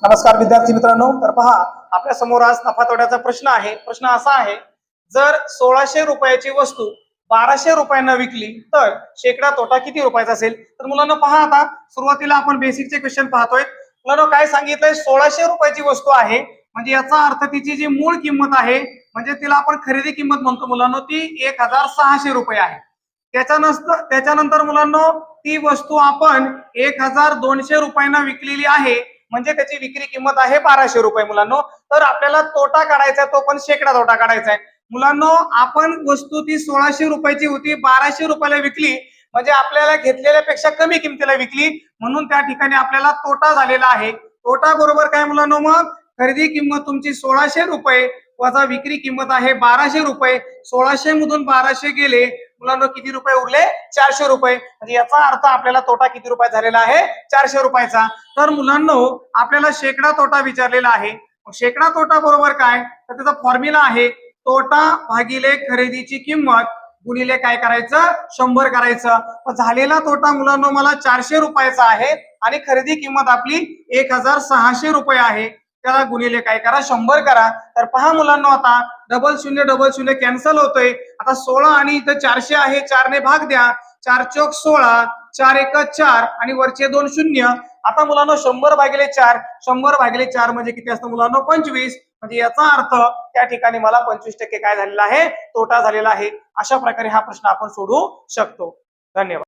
नमस्कार विद्यार्थी मित्रांनो, तर पहा आपल्या समोर आज नफा तोट्याचा प्रश्न आहे। प्रश्न असा आहे, जर 1600 रुपयाची वस्तू 1200 रुपयांना विकली तर शेकडा तोटा किती रुपयाचा असेल। तर मुलांना पहा, आता सुरुवातीला आपण बेसिकचे क्वेश्चन पाहतोय। मुलांना काय सांगितलंय, 1600 रुपयाची वस्तू आहे म्हणजे याचा अर्थ तिची जी मूळ किंमत आहे म्हणजे तिला आपण खरेदी किंमत म्हणतो मुलांना, ती 1600 रुपये आहे। त्याच्यानंतर मुलांना ती वस्तू आपण 1200 रुपयांना विकलेली आहे म्हणजे त्याची विक्री किंमत आहे 1200 रुपये मुलांनो। तर आपल्याला तोटा काढायचा, तो पण शेकडा तोटा काढायचा आहे मुलांनो। आपण वस्तू ती 1600 रुपयाची होती, 1200 रुपयाला विकली म्हणजे आपल्याला घेतलेल्यापेक्षा कमी किमतीला विकली, म्हणून त्या ठिकाणी आपल्याला तोटा झालेला आहे। तोटा बरोबर काय मुलांनो, मग खरेदी किंमत तुमची 1600 रुपये वजा विक्री किंमत आहे 1200 रुपये। 1600 मधून 1200 गेले मुलांनो, किती रुपये उरले? 400 रुपये। म्हणजे याचा अर्थ आपल्याला तोटा किती रुपये झालेला आहे? 400 रुपयाचा। तर मुलांनो, आपल्याला शेकडा तोटा विचारलेला आहे। शेकडा तोटा बरोबर काय, तर त्याचा फॉर्म्युला आहे तोटा भागिले खरेदीची किंमत गुणिले काय करायचं? 100 करायचं। झालेला तोटा मुलांनो मला 400 रुपयाचा आहे आणि खरेदी किंमत आपली 1600 रुपये आहे। त्याला गुणिले काय करा? 100 करा। तर पहा मुलांनो, आता डबल शून्य कॅन्सल होतोय। आता 16 आणि इथं 400 आहे, 4 ने भाग द्या, 4 चौक 16, 4 एक 4 आणि वरचे 2 शून्य। आता मुलांनो 100 भागिले 4, 100 भागिले 4 म्हणजे किती असतं मुलांनो? 25। म्हणजे याचा अर्थ त्या ठिकाणी मला 25% काय झालेला आहे? तोटा झालेला आहे। अशा प्रकारे हा प्रश्न आपण सोडवू शकतो। धन्यवाद।